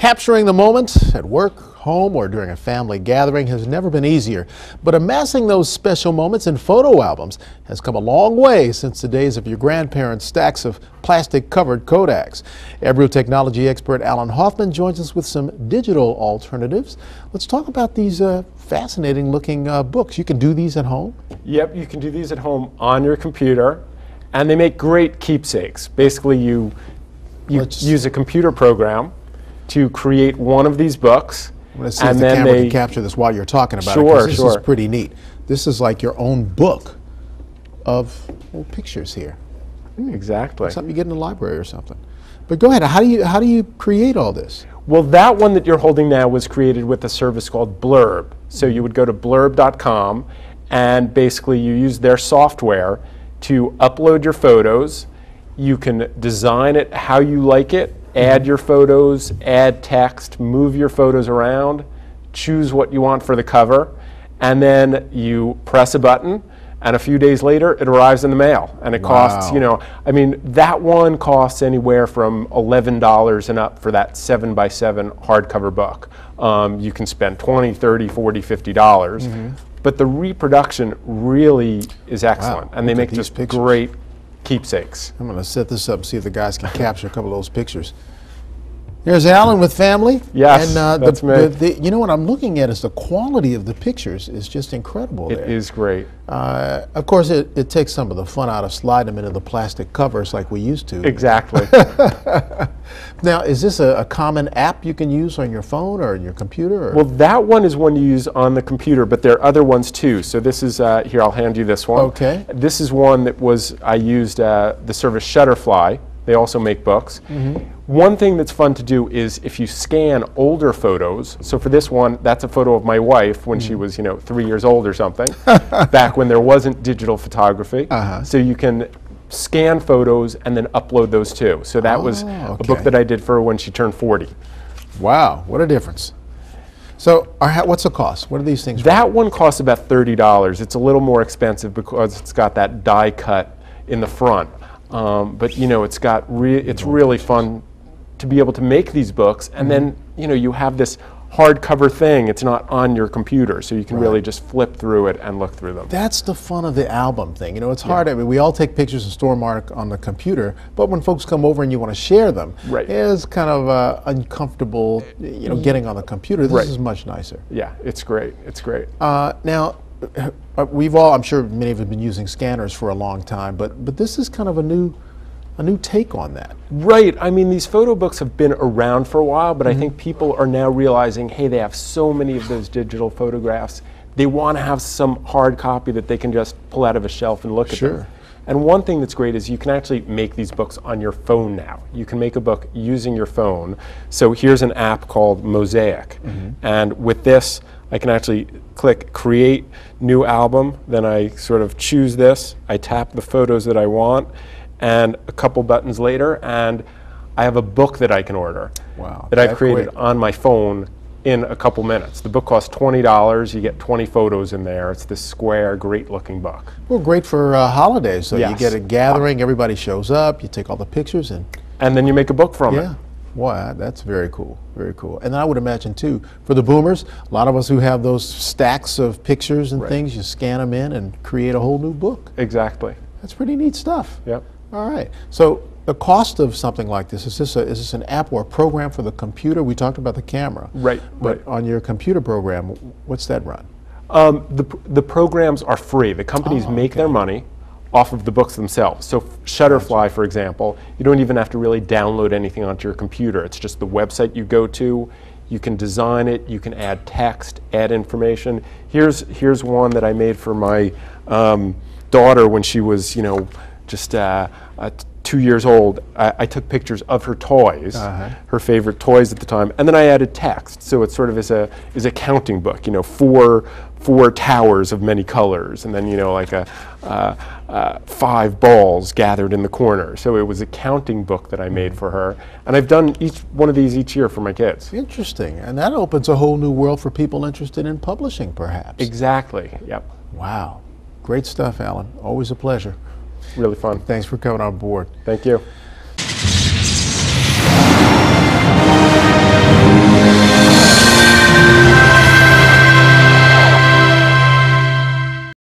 Capturing the moment at work, home, or during a family gathering has never been easier, but amassing those special moments in photo albums has come a long way since the days of your grandparents' stacks of plastic-covered Kodaks. Ebru technology expert Allan Hoffman joins us with some digital alternatives. Let's talk about these fascinating-looking books. You can do these at home? Yep, you can do these at home on your computer, and they make great keepsakes. Basically, you use a computer program to create one of these books. I'm going to see if the camera can capture this while you're talking about it, because this is pretty neat. This is like your own book of pictures here. Exactly. Something you get in the library or something. But go ahead. How do you create all this? Well, that one that you're holding now was created with a service called Blurb. So you would go to blurb.com, and basically you use their software to upload your photos. You can design it how you like it. Add your photos, add text, move your photos around, choose what you want for the cover, and then you press a button, and a few days later it arrives in the mail. And it costs, I mean, that one costs anywhere from $11 and up for that 7x7 hardcover book. You can spend $20, $30, $40, $50, but the reproduction really is excellent, and they make just great keepsakes. I'm going to set this up and see if the guys can capture a couple of those pictures. There's Allan with family. Yes, and, that's me. you know what I'm looking at is the quality of the pictures is just incredible. It is great. Of course, it takes some of the fun out of sliding them into the plastic covers like we used to. Exactly. Now, is this a common app you can use on your phone or on your computer? Or? Well, that one is one you use on the computer, but there are other ones too. So this is, here, I'll hand you this one. Okay. This is one that I used the service Shutterfly. They also make books. One thing that's fun to do is if you scan older photos, so for this one, that's a photo of my wife when she was, 3 years old or something, back when there wasn't digital photography. So you can scan photos and then upload those too. So that was a book that I did for her when she turned 40. Wow, what a difference. So what's the cost? What are these things? That one costs about $30. It's a little more expensive because it's got that die cut in the front. But it's really fun to be able to make these books, and then you have this hardcover thing. It's not on your computer, so you can really just flip through it and look through them. That's the fun of the album thing. It's hard. I mean, we all take pictures and store them on the computer, but when folks come over and you want to share them, it's kind of uncomfortable. Getting on the computer. This is much nicer. Yeah, it's great. It's great. Now. I'm sure many of you have been using scanners for a long time, but this is kind of a new take on that. Right. I mean, these photo books have been around for a while, but I think people are now realizing, hey, they have so many of those digital photographs. They want to have some hard copy that they can just pull out of a shelf and look at them. And one thing that's great is you can actually make these books on your phone now. You can make a book using your phone. So here's an app called Mosaic. And with this, I can actually click Create New Album. Then I sort of choose this. I tap the photos that I want. And a couple buttons later, and I have a book that I can order. Wow. That I've created on my phone in a couple minutes. The book costs $20. You get 20 photos in there. It's this square, great-looking book. Well, great for holidays. So you get a gathering, everybody shows up, you take all the pictures, and then you make a book from it. Wow, that's very cool, very cool. And I would imagine, too, for the boomers, a lot of us who have those stacks of pictures and things, you scan them in and create a whole new book. Exactly. That's pretty neat stuff. Yep. All right. So the cost of something like this, is this an app or a program for the computer? We talked about the camera. Right. But on your computer program, what's that run? The programs are free. The companies make their money off of the books themselves. So Shutterfly, for example, you don't even have to really download anything onto your computer. It's just the website you go to. You can design it. You can add text, add information. Here's one that I made for my daughter when she was, just 2 years old. I took pictures of her toys, her favorite toys at the time, and then I added text. So it sort of is a counting book. Four towers of many colors, and then like 5 balls gathered in the corner. So it was a counting book that I made for her, and I've done each one of these each year for my kids. Interesting, and that opens a whole new world for people interested in publishing, perhaps. Exactly. Yep. Wow, great stuff, Allan. Always a pleasure. Really fun. Thanks for coming on board. Thank you.